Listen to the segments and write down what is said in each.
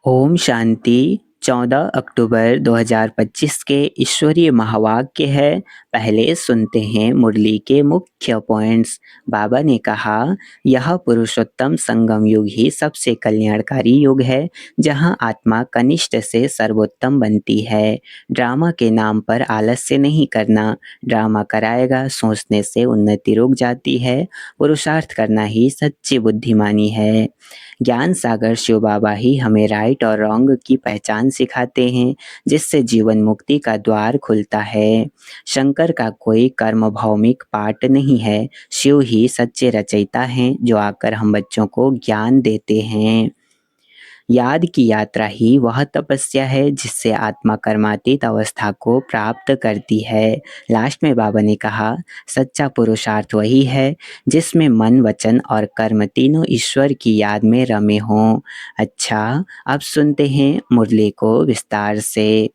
ओम शांति। 14 अक्टूबर 2025 के ईश्वरीय महावाक्य है। पहले सुनते हैं मुरली के मुख्य पॉइंट्स। बाबा ने कहा, यह पुरुषोत्तम संगम युग ही सबसे कल्याणकारी युग है, जहां आत्मा कनिष्ठ से सर्वोत्तम बनती है। ड्रामा के नाम पर आलस्य नहीं करना। ड्रामा कराएगा, सोचने से उन्नति रुक जाती है। पुरुषार्थ करना ही सच्ची बुद्धिमानी है। ज्ञान सागर शिव बाबा ही हमें राइट और रॉन्ग की पहचान सिखाते हैं, जिससे जीवन मुक्ति का द्वार खुलता है। शंकर का कोई कर्म भौमिक पाठ नहीं है। शिव ही सच्चे रचयिता हैं, जो आकर हम बच्चों को ज्ञान देते हैं। याद की यात्रा ही वह तपस्या है, जिससे आत्मा कर्मातीत अवस्था को प्राप्त करती है। लास्ट में बाबा ने कहा, सच्चा पुरुषार्थ वही है जिसमें मन, वचन और कर्म तीनों ईश्वर की याद में रमे हों। अच्छा, अब सुनते हैं मुरली को विस्तार से।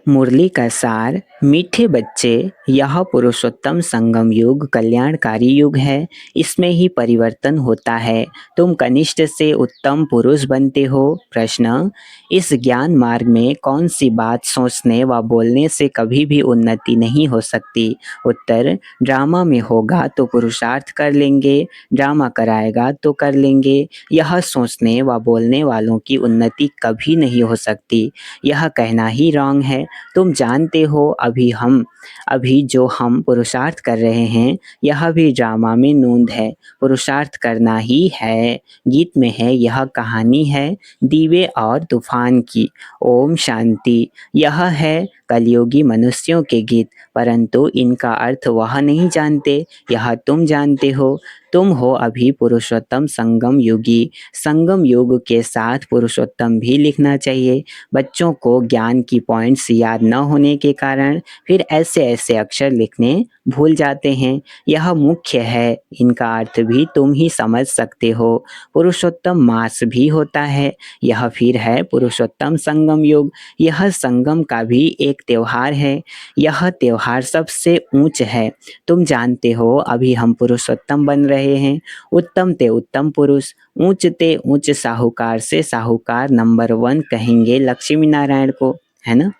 मुरली का सार। मीठे बच्चे, यह पुरुषोत्तम संगम युग कल्याणकारी युग है। इसमें ही परिवर्तन होता है। तुम कनिष्ठ से उत्तम पुरुष बनते हो। प्रश्न, इस ज्ञान मार्ग में कौन सी बात सोचने व बोलने से कभी भी उन्नति नहीं हो सकती? उत्तर, ड्रामा में होगा तो पुरुषार्थ कर लेंगे, ड्रामा कराएगा तो कर लेंगे। यह सोचने व बोलने वालों की उन्नति कभी नहीं हो सकती। यह कहना ही रॉन्ग है। तुम जानते हो, अभी जो हम पुरुषार्थ कर रहे हैं, यह भी ड्रामा में नूंद है। पुरुषार्थ करना ही है। गीत में है, यह कहानी है दीवे और तूफान की। ओम शांति। यह है कलयुगी मनुष्यों के गीत, परंतु इनका अर्थ वह नहीं जानते। यह तुम जानते हो। तुम हो अभी पुरुषोत्तम संगम युगी। संगम युग के साथ पुरुषोत्तम भी लिखना चाहिए। बच्चों को ज्ञान की पॉइंट्स याद न होने के कारण फिर ऐसे ऐसे अक्षर लिखने भूल जाते हैं। यह मुख्य है, इनका अर्थ भी तुम ही समझ सकते हो। पुरुषोत्तम मास भी होता है। यह फिर है पुरुषोत्तम संगम युग। यह संगम का भी एक त्योहार है। यह त्योहार सबसे ऊंच है। तुम जानते हो, अभी हम पुरुषोत्तम बन रहे हैं। उत्तम ते उत्तम पुरुष, ऊंच ते ऊंच साहूकार से साहूकार नंबर 1 कहेंगे लक्ष्मी नारायण को, है ना।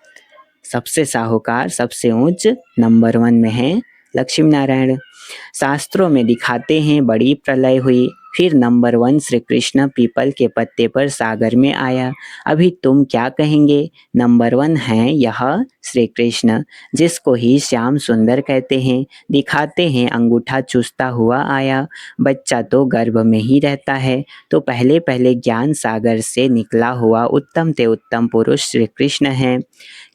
सबसे साहूकार, सबसे ऊंच नंबर 1 में है लक्ष्मी नारायण। शास्त्रों में दिखाते हैं बड़ी प्रलय हुई, फिर नंबर 1 श्री कृष्ण पीपल के पत्ते पर सागर में आया। अभी तुम क्या कहेंगे? नंबर 1 है यह श्री कृष्ण, जिसको ही श्याम सुंदर कहते हैं। दिखाते हैं अंगूठा चूसता हुआ आया। बच्चा तो गर्भ में ही रहता है, तो पहले पहले ज्ञान सागर से निकला हुआ उत्तम ते उत्तम पुरुष श्री कृष्ण है।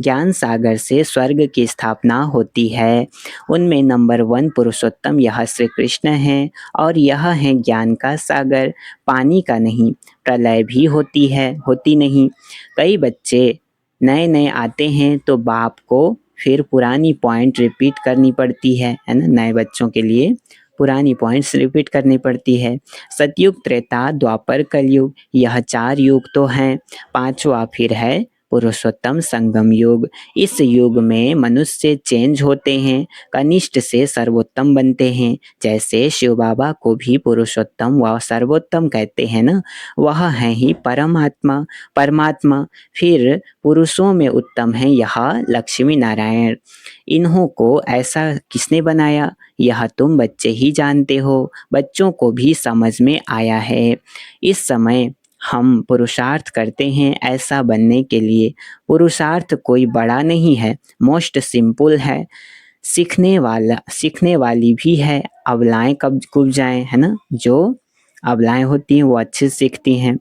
ज्ञान सागर से स्वर्ग की स्थापना होती है। उनमें नंबर 1 पुरुषोत्तम यह श्री कृष्ण है, और यह है ज्ञान का सागर, पानी का नहीं। प्रलय भी होती नहीं। कई बच्चे नए नए आते हैं, तो बाप को फिर पुरानी पॉइंट रिपीट करनी पड़ती है ना। नए बच्चों के लिए पुरानी पॉइंट्स रिपीट करनी पड़ती है। सतयुग, त्रेता, द्वापर, कलयुग, यह 4 युग तो हैं। पांचवा फिर है पुरुषोत्तम संगम युग। इस युग में मनुष्य चेंज होते हैं, कनिष्ठ से सर्वोत्तम बनते हैं। जैसे शिव बाबा को भी पुरुषोत्तम व सर्वोत्तम कहते हैं ना, वह है ही परमात्मा। परमात्मा फिर पुरुषों में उत्तम है यह लक्ष्मी नारायण। इन्हों को ऐसा किसने बनाया, यह तुम बच्चे ही जानते हो। बच्चों को भी समझ में आया है। इस समय हम पुरुषार्थ करते हैं ऐसा बनने के लिए। पुरुषार्थ कोई बड़ा नहीं है, मोस्ट सिंपल है। सीखने वाली भी है। अबलाएं कब कुब जाएं, है ना। जो अबलाएं होती हैं वो अच्छे से सीखती हैं।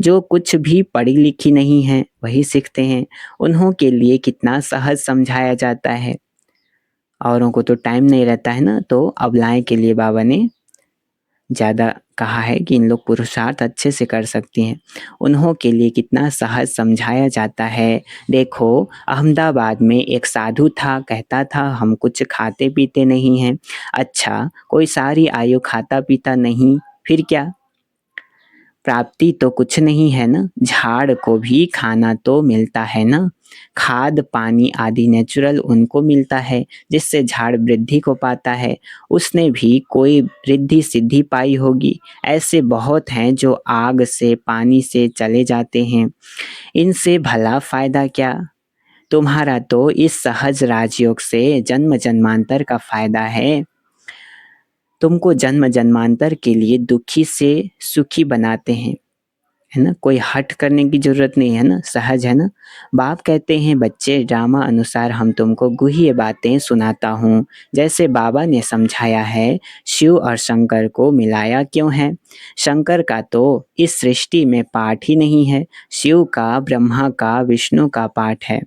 जो कुछ भी पढ़ी लिखी नहीं है वही सीखते हैं। उन्हों के लिए कितना सहज समझाया जाता है। औरों को तो टाइम नहीं रहता है ना, तो अबलाएं के लिए बाबा ने ज़्यादा कहा है कि इन लोग पुरुषार्थ अच्छे से कर सकती हैं। उन्हों के लिए कितना सहज समझाया जाता है। देखो, अहमदाबाद में एक साधु था, कहता था हम कुछ खाते पीते नहीं हैं। अच्छा, कोई सारी आयु खाता पीता नहीं, फिर क्या? प्राप्ति तो कुछ नहीं है ना, झाड़ को भी खाना तो मिलता है ना, खाद पानी आदि नेचुरल उनको मिलता है जिससे झाड़ वृद्धि को पाता है। उसने भी कोई रिद्धि सिद्धि पाई होगी। ऐसे बहुत हैं जो आग से पानी से चले जाते हैं, इनसे भला फायदा क्या। तुम्हारा तो इस सहज राजयोग से जन्म जन्मांतर का फायदा है। तुमको जन्म जन्मांतर के लिए दुखी से सुखी बनाते हैं, है ना, कोई हट करने की जरूरत नहीं है ना, सहज है ना। बाप कहते हैं बच्चे ड्रामा अनुसार हम तुमको गुह्य बातें सुनाता हूँ। जैसे बाबा ने समझाया है, शिव और शंकर को मिलाया क्यों है। शंकर का तो इस सृष्टि में पाठ ही नहीं है, शिव का ब्रह्मा का विष्णु का पाठ है।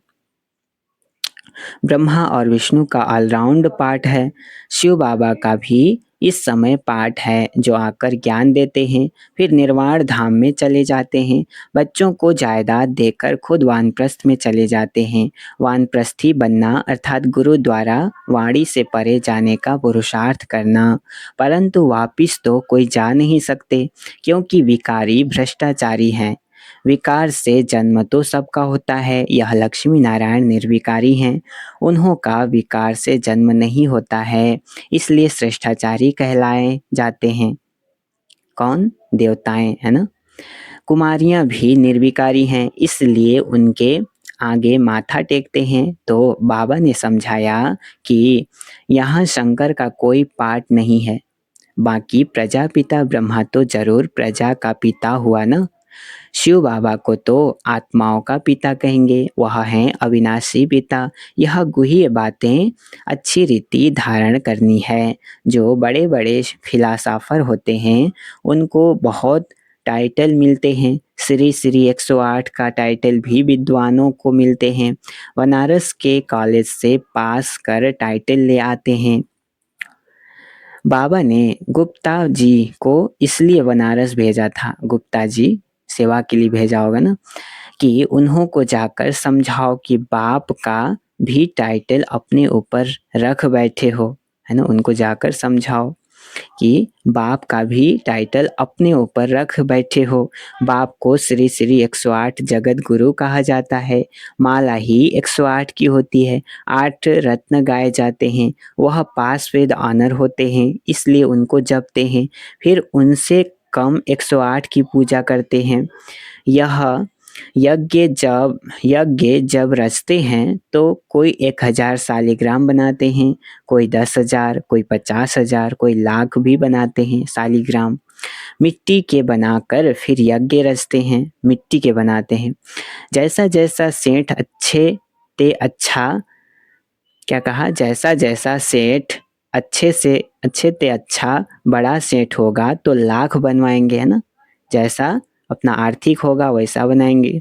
ब्रह्मा और विष्णु का ऑलराउंड पाठ है। शिव बाबा का भी इस समय पाठ है जो आकर ज्ञान देते हैं, फिर निर्वाण धाम में चले जाते हैं। बच्चों को जायदाद देकर खुद वानप्रस्थ में चले जाते हैं। वानप्रस्थी बनना अर्थात गुरु द्वारा वाणी से परे जाने का पुरुषार्थ करना। परंतु वापिस तो कोई जा नहीं सकते, क्योंकि विकारी भ्रष्टाचारी हैं। विकार से जन्म तो सबका होता है, यह लक्ष्मी नारायण निर्विकारी हैं, उन्हों का विकार से जन्म नहीं होता है, इसलिए श्रेष्ठाचारी कहलाए जाते हैं। कौन? देवताएं, है ना। कुमारियां भी निर्विकारी हैं, इसलिए उनके आगे माथा टेकते हैं। तो बाबा ने समझाया कि यहाँ शंकर का कोई पाठ नहीं है, बाकी प्रजापिता ब्रह्मा तो जरूर प्रजा का पिता हुआ ना। शिव बाबा को तो आत्माओं का पिता कहेंगे, वह हैं अविनाशी पिता। यह गुह्य बातें अच्छी रीति धारण करनी है। जो बड़े बड़े फिलासफर होते हैं उनको बहुत टाइटल मिलते हैं, श्री श्री 108 का टाइटल भी विद्वानों को मिलते हैं। बनारस के कॉलेज से पास कर टाइटल ले आते हैं। बाबा ने गुप्ता जी को इसलिए बनारस भेजा था, गुप्ता जी सेवा के लिए भेजा होगा ना, कि उन्हों को जाकर समझाओ कि बाप का भी टाइटल अपने ऊपर रख बैठे हो, है ना। उनको जाकर समझाओ कि बाप का भी टाइटल अपने ऊपर रख बैठे हो। बाप को श्री श्री 108 जगत गुरु कहा जाता है। माला ही 108 की होती है, 8 रत्न गाए जाते हैं, वह पास विद ऑनर होते हैं, इसलिए उनको जपते हैं। फिर उनसे कम 108 की पूजा करते हैं। यह यज्ञ जब रचते हैं तो कोई 1000 शालिग्राम बनाते हैं, कोई 10,000, कोई 50,000, कोई लाख भी बनाते हैं शालिग्राम। मिट्टी के बनाकर फिर यज्ञ रचते हैं, मिट्टी के बनाते हैं। जैसा जैसा सेठ अच्छा, क्या कहा, जैसा जैसा सेठ अच्छे ते अच्छा बड़ा सेठ होगा तो लाख बनवाएंगे, है ना। जैसा अपना आर्थिक होगा वैसा बनाएंगे,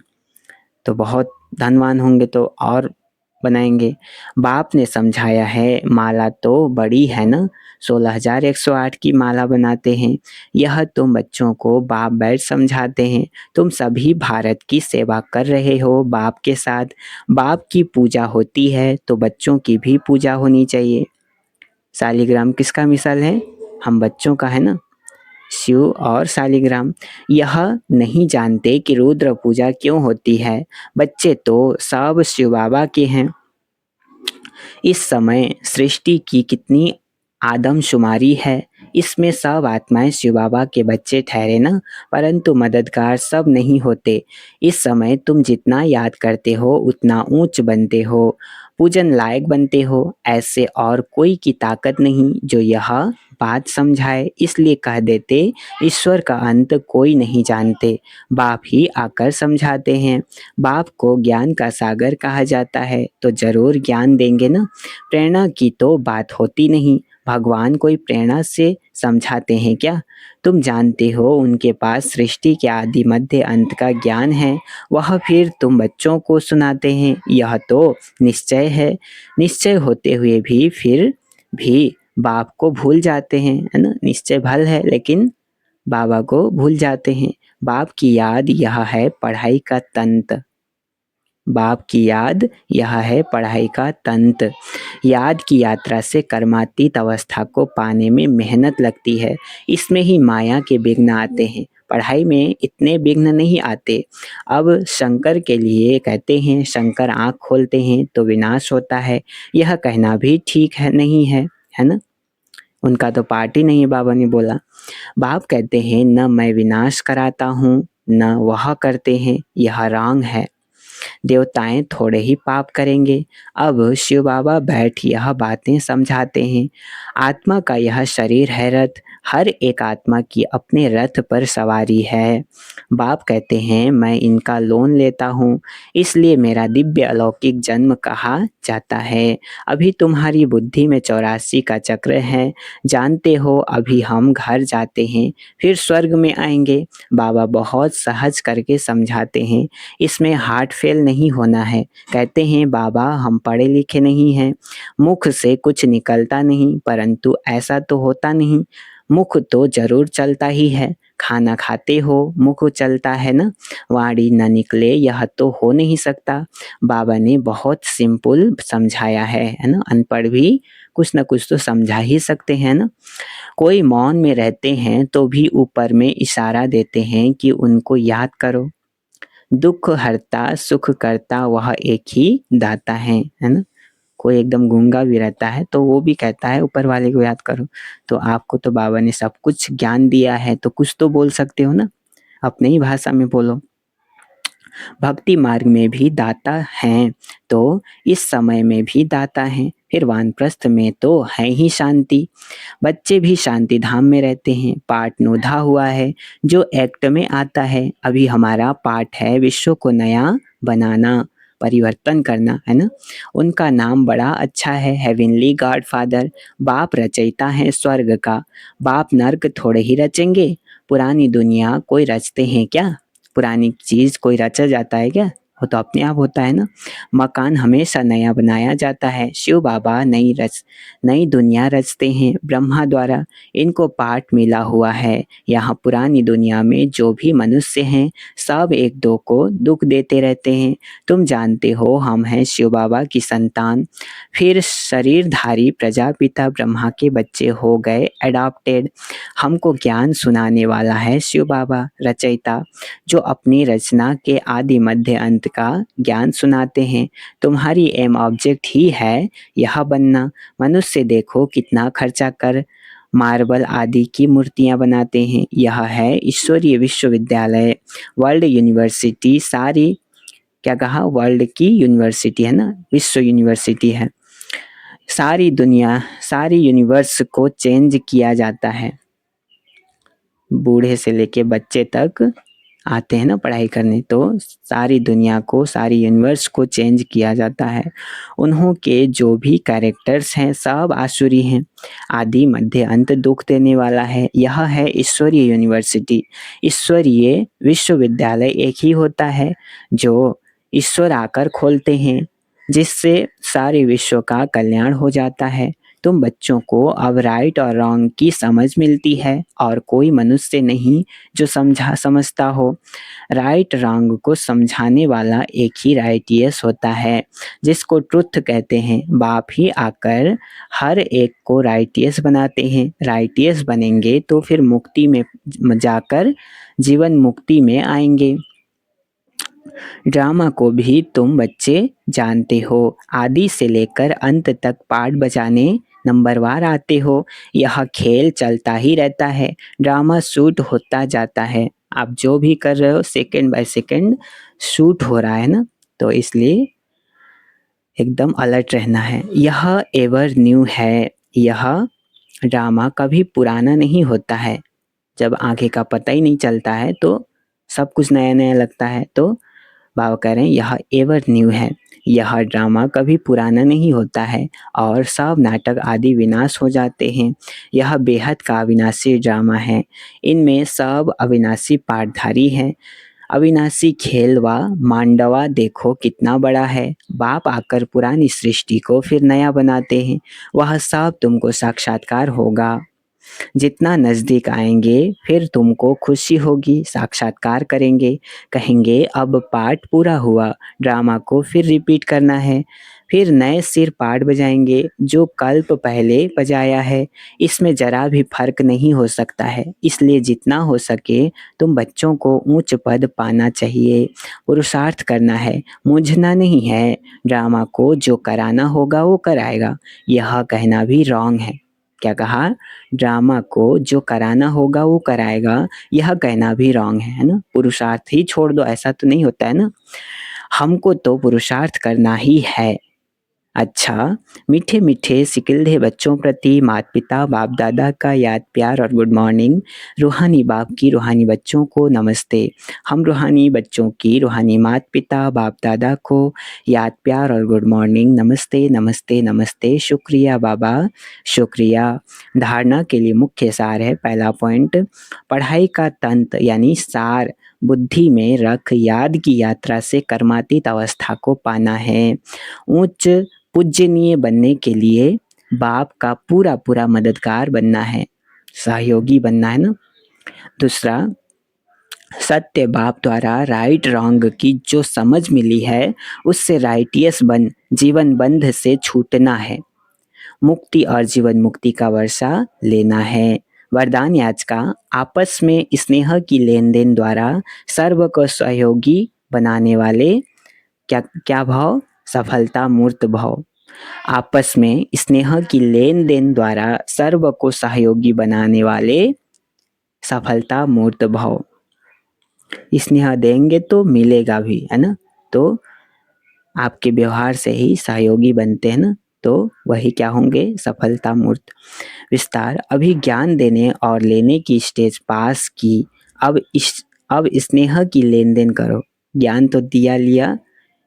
तो बहुत धनवान होंगे तो और बनाएंगे। बाप ने समझाया है, माला तो बड़ी है ना, 16,108 की माला बनाते हैं। यह तुम बच्चों को बाप बैठ समझाते हैं। तुम सभी भारत की सेवा कर रहे हो बाप के साथ। बाप की पूजा होती है तो बच्चों की भी पूजा होनी चाहिए। शालिग्राम किसका मिसाल है? हम बच्चों का, है ना। शिव और शालिग्राम। यह नहीं जानते कि रुद्र पूजा क्यों होती है। बच्चे तो सब शिव बाबा के हैं। इस समय सृष्टि की कितनी आदमशुमारी है, इसमें सब आत्माएं शिव बाबा के बच्चे ठहरे ना, परंतु मददगार सब नहीं होते। इस समय तुम जितना याद करते हो उतना ऊंच बनते हो, पूजन लायक बनते हो। ऐसे और कोई की ताकत नहीं जो यह बात समझाए, इसलिए कह देते ईश्वर का अंत कोई नहीं जानते, बाप ही आकर समझाते हैं। बाप को ज्ञान का सागर कहा जाता है, तो जरूर ज्ञान देंगे ना। प्रेरणा की तो बात होती नहीं, भगवान कोई प्रेरणा से समझाते हैं क्या? तुम जानते हो उनके पास सृष्टि के आदि मध्य अंत का ज्ञान है, वह फिर तुम बच्चों को सुनाते हैं। यह तो निश्चय है। निश्चय होते हुए भी फिर भी बाप को भूल जाते हैं, है ना। निश्चय भल है लेकिन बाबा को भूल जाते हैं। बाप की याद यह है पढ़ाई का तंत्र। बाप की याद यह है पढ़ाई का तंत्र। याद की यात्रा से कर्मातीत अवस्था को पाने में मेहनत लगती है, इसमें ही माया के विघ्न आते हैं। पढ़ाई में इतने विघ्न नहीं आते। अब शंकर के लिए कहते हैं शंकर आँख खोलते हैं तो विनाश होता है, यह कहना भी ठीक है नहीं है ना? उनका तो पार्ट ही नहीं है बाबा ने बोला। बाप कहते हैं न मैं विनाश कराता हूँ, न वह करते हैं, यह रॉन्ग है। देवताएं थोड़े ही पाप करेंगे। अब शिव बाबा बैठ यह बातें समझाते हैं। आत्मा का यह शरीर है रथ, हर एक आत्मा की अपने रथ पर सवारी है। बाप कहते हैं मैं इनका लोन लेता हूँ, इसलिए मेरा दिव्य अलौकिक जन्म कहा जाता है। अभी तुम्हारी बुद्धि में 84 का चक्र है, जानते हो अभी हम घर जाते हैं, फिर स्वर्ग में आएंगे। बाबा बहुत सहज करके समझाते हैं, इसमें हार्ट फेल नहीं होना है। कहते हैं बाबा हम पढ़े लिखे नहीं हैं, मुख से कुछ निकलता नहीं, परंतु ऐसा तो होता नहीं, मुख तो जरूर चलता ही है। खाना खाते हो मुख चलता है ना, वाणी न निकले यह तो हो नहीं सकता। बाबा ने बहुत सिंपल समझाया है ना, अनपढ़ भी कुछ न कुछ तो समझा ही सकते हैं ना। कोई मौन में रहते हैं तो भी ऊपर में इशारा देते हैं कि उनको याद करो। दुख हरता सुख करता वह एक ही दाता है ना। कोई एकदम गूंगा भी रहता है तो वो भी कहता है ऊपर वाले को याद करो। तो आपको तो बाबा ने सब कुछ ज्ञान दिया है तो कुछ तो बोल सकते हो ना, अपने ही भाषा में बोलो। भक्ति मार्ग में भी दाता हैं तो इस समय में भी दाता हैं, फिर वानप्रस्थ में तो है ही शांति। बच्चे भी शांति धाम में रहते हैं। पाठ नोधा हुआ है जो एक्ट में आता है। अभी हमारा पाठ है विश्व को नया बनाना, परिवर्तन करना है ना। उनका नाम बड़ा अच्छा है, हेवनली गॉड फादर। बाप रचयिता है स्वर्ग का, बाप नर्क थोड़े ही रचेंगे। पुरानी दुनिया कोई रचते हैं क्या? पुरानी चीज कोई रचा जाता है क्या? वो तो अपने आप होता है ना। मकान हमेशा नया बनाया जाता है। शिव बाबा नई दुनिया रचते हैं ब्रह्मा द्वारा। इनको पाठ मिला हुआ है। यहाँ पुरानी दुनिया में जो भी मनुष्य हैं सब एक दो को दुख देते रहते हैं। तुम जानते हो हम हैं शिव बाबा की संतान, फिर शरीरधारी प्रजापिता ब्रह्मा के बच्चे हो गए एडॉप्टेड। हमको ज्ञान सुनाने वाला है शिव बाबा रचयिता, जो अपनी रचना के आदि मध्य अंत का ज्ञान सुनाते हैं। तुम्हारी एम ऑब्जेक्ट ही है यह बनना। मनुष्य देखो कितना खर्चा कर मार्बल आदि की मूर्तियां बनाते हैं। यह है ईश्वरीय विश्वविद्यालय, वर्ल्ड यूनिवर्सिटी। सारी क्या कहा, वर्ल्ड की यूनिवर्सिटी है ना, विश्व यूनिवर्सिटी है। सारी दुनिया सारी यूनिवर्स को चेंज किया जाता है। बूढ़े से लेके बच्चे तक आते हैं ना पढ़ाई करने, तो सारी दुनिया को सारी यूनिवर्स को चेंज किया जाता है। उन्हों के जो भी कैरेक्टर्स हैं सब आसुरी हैं। आदि मध्य अंत दुख देने वाला है। यह है ईश्वरीय यूनिवर्सिटी। ईश्वरीय विश्वविद्यालय एक ही होता है जो ईश्वर आकर खोलते हैं, जिससे सारे विश्व का कल्याण हो जाता है। तुम बच्चों को अब राइट और रॉन्ग की समझ मिलती है और कोई मनुष्य नहीं जो समझता हो। राइट रॉन्ग को समझाने वाला एक ही राइटियस होता है, जिसको ट्रुथ कहते हैं। बाप ही आकर हर एक को राइटियस बनाते हैं। राइटियस बनेंगे तो फिर मुक्ति में जाकर जीवन मुक्ति में आएंगे। ड्रामा को भी तुम बच्चे जानते हो, आदि से लेकर अंत तक पाठ बजाने नंबरवार आते हो। यह खेल चलता ही रहता है, ड्रामा शूट होता जाता है। आप जो भी कर रहे हो सेकंड बाय सेकंड शूट हो रहा है ना, तो इसलिए एकदम अलर्ट रहना है। यह एवर न्यू है, यह ड्रामा कभी पुराना नहीं होता है। जब आगे का पता ही नहीं चलता है तो सब कुछ नया नया लगता है। तो बाबा कह रहे हैं यह एवर न्यू है, यह ड्रामा कभी पुराना नहीं होता है और सब नाटक आदि विनाश हो जाते हैं। यह बेहद का अविनाशी ड्रामा है, इनमें सब अविनाशी पाठधारी हैं। अविनाशी खेल व मांडवा देखो कितना बड़ा है। बाप आकर पुरानी सृष्टि को फिर नया बनाते हैं, वह सब तुमको साक्षात्कार होगा। जितना नज़दीक आएंगे फिर तुमको खुशी होगी, साक्षात्कार करेंगे, कहेंगे अब पाठ पूरा हुआ, ड्रामा को फिर रिपीट करना है, फिर नए सिर पाठ बजाएंगे जो कल्प पहले बजाया है। इसमें जरा भी फर्क नहीं हो सकता है, इसलिए जितना हो सके तुम बच्चों को ऊंच पद पाना चाहिए, पुरुषार्थ करना है, मूंझना नहीं है। ड्रामा को जो कराना होगा वो कराएगा, यह कहना भी रॉन्ग है। क्या कहा? ड्रामा को जो कराना होगा वो कराएगा, यह कहना भी रॉन्ग है ना? पुरुषार्थ ही छोड़ दो, ऐसा तो नहीं होता है ना? हमको तो पुरुषार्थ करना ही है। अच्छा, मीठे-मीठे सिकिलधे बच्चों प्रति माता-पिता, बाप-दादा का याद प्यार और गुड मॉर्निंग। रूहानी बाप की रूहानी बच्चों को नमस्ते। हम रूहानी बच्चों की रूहानी माता-पिता, बाप-दादा को याद प्यार और गुड मॉर्निंग। नमस्ते, नमस्ते, नमस्ते। शुक्रिया बाबा, शुक्रिया। धारणा के लिए मुख्य सार है, पहला पॉइंट, पढ़ाई का तंत्र यानी सार बुद्धि में रख याद की यात्रा से कर्मातीत अवस्था को पाना है। उच्च पूजनीय बनने के लिए बाप का पूरा पूरा मददगार बनना है, सहयोगी बनना है ना। दूसरा, सत्य बाप द्वारा राइट रॉन्ग की जो समझ मिली है उससे राइटियस बन जीवन बंध से छूटना है, मुक्ति और जीवन मुक्ति का वर्षा लेना है। वरदान याच का आपस में स्नेह की लेन देन द्वारा सर्व को सहयोगी बनाने वाले क्या क्या भाव? सफलता मूर्त भाव। आपस में स्नेह की लेन देन द्वारा सर्व को सहयोगी बनाने वाले सफलता मूर्त भाव। स्नेह देंगे तो मिलेगा भी, है ना? तो आपके व्यवहार से ही सहयोगी बनते हैं ना, तो वही क्या होंगे? सफलता मूर्त। विस्तार, अभी ज्ञान देने और लेने की स्टेज पास की, अब स्नेह की लेन देन करो। ज्ञान तो दिया लिया,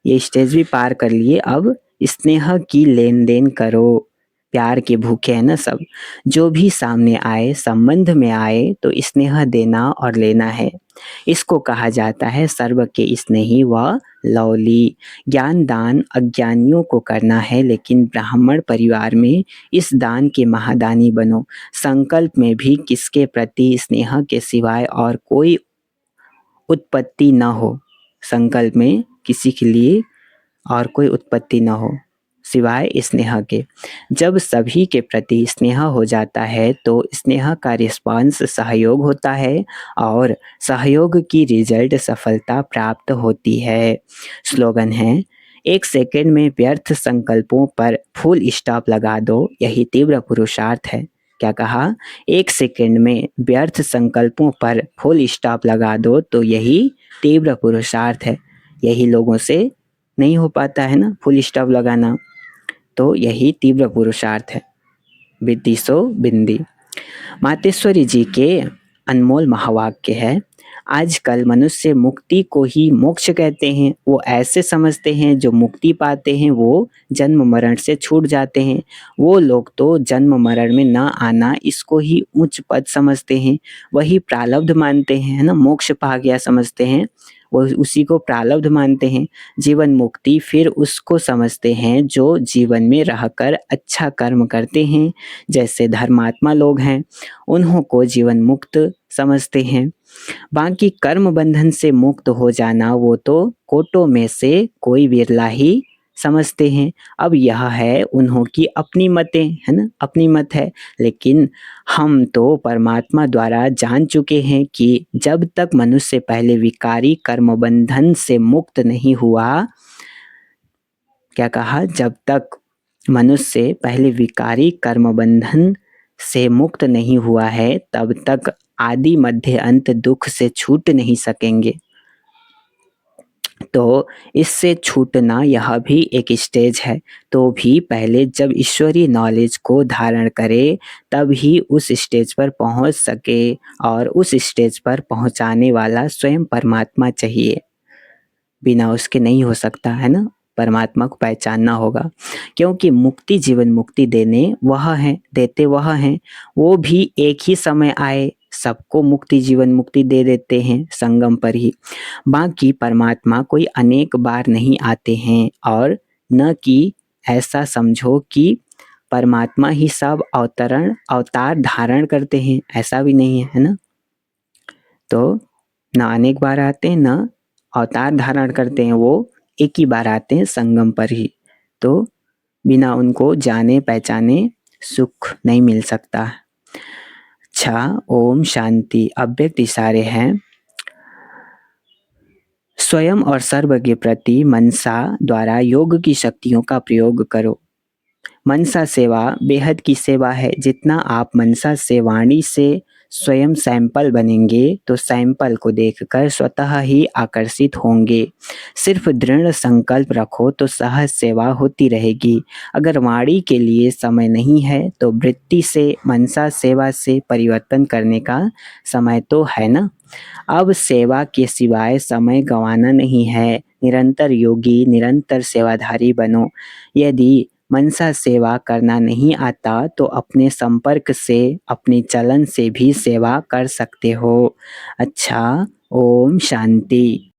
ये स्टेज भी पार कर लिए, अब स्नेह की लेन देन करो। प्यार के भूखे हैं ना सब, जो भी सामने आए संबंध में आए तो स्नेह देना और लेना है। इसको कहा जाता है सर्व के स्नेही व लवली। ज्ञान दान अज्ञानियों को करना है, लेकिन ब्राह्मण परिवार में इस दान के महादानी बनो। संकल्प में भी किसके प्रति स्नेह के सिवाय और कोई उत्पत्ति न हो, संकल्प में किसी के लिए और कोई उत्पत्ति न हो सिवाय स्नेह के। जब सभी के प्रति स्नेह हो जाता है तो स्नेह का रिस्पॉन्स सहयोग होता है और सहयोग की रिजल्ट सफलता प्राप्त होती है। स्लोगन है, एक सेकंड में व्यर्थ संकल्पों पर फुल स्टॉप लगा दो, यही तीव्र पुरुषार्थ है। क्या कहा? एक सेकंड में व्यर्थ संकल्पों पर फुल स्टॉप लगा दो तो यही तीव्र पुरुषार्थ है। यही लोगों से नहीं हो पाता है ना फुल स्टॉप लगाना, तो यही तीव्र पुरुषार्थ है। बिंदी सो बिंदी। मातेश्वरी जी के अनमोल महावाक्य है, आजकल मनुष्य मुक्ति को ही मोक्ष कहते हैं। वो ऐसे समझते हैं जो मुक्ति पाते हैं वो जन्म मरण से छूट जाते हैं। वो लोग तो जन्म मरण में न आना इसको ही उच्च पद समझते हैं, वही प्रारब्ध मानते हैं, है ना? मोक्ष पा गया समझते हैं, वो उसी को प्रारब्ध मानते हैं। जीवन मुक्ति फिर उसको समझते हैं जो जीवन में रहकर अच्छा कर्म करते हैं, जैसे धर्मात्मा लोग हैं उन्हों को जीवन मुक्त समझते हैं। बाकी कर्म बंधन से मुक्त हो जाना वो तो कोटों में से कोई विरला ही समझते हैं। अब यह है उन्हों की अपनी मतें, है ना? अपनी मत है, लेकिन हम तो परमात्मा द्वारा जान चुके हैं कि जब तक मनुष्य पहले विकारी कर्म बंधन से मुक्त नहीं हुआ, क्या कहा? जब तक मनुष्य पहले विकारी कर्म बंधन से मुक्त नहीं हुआ है तब तक आदि मध्य अंत दुख से छूट नहीं सकेंगे। तो इससे छूटना यह भी एक स्टेज है, तो भी पहले जब ईश्वरीय नॉलेज को धारण करे तब ही उस स्टेज पर पहुंच सके, और उस स्टेज पर पहुंचाने वाला स्वयं परमात्मा चाहिए, बिना उसके नहीं हो सकता, है ना? परमात्मा को पहचानना होगा, क्योंकि मुक्ति जीवन मुक्ति देते वह हैं। वो भी एक ही समय आए सबको मुक्ति जीवन मुक्ति दे देते हैं संगम पर ही। बाकी परमात्मा कोई अनेक बार नहीं आते हैं, और न कि ऐसा समझो कि परमात्मा ही सब अवतार धारण करते हैं, ऐसा भी नहीं है, है ना? तो न अनेक बार आते हैं, न अवतार धारण करते हैं, वो एक ही बार आते हैं संगम पर ही। तो बिना उनको जाने पहचाने सुख नहीं मिल सकता। अच्छा, ओम शांति। अव्यक्त इशारे हैं। स्वयं और सर्व के प्रति मनसा द्वारा योग की शक्तियों का प्रयोग करो। मनसा सेवा बेहद की सेवा है। जितना आप मनसा से वाणी से स्वयं सैंपल बनेंगे तो सैंपल को देखकर स्वतः ही आकर्षित होंगे। सिर्फ दृढ़ संकल्प रखो तो सहज सेवा होती रहेगी। अगर वाणी के लिए समय नहीं है तो वृत्ति से मनसा सेवा से परिवर्तन करने का समय तो है ना। अब सेवा के सिवाय समय गंवाना नहीं है। निरंतर योगी, निरंतर सेवाधारी बनो। यदि मनसा सेवा करना नहीं आता तो अपने संपर्क से, अपने चलन से भी सेवा कर सकते हो। अच्छा, ओम शांति।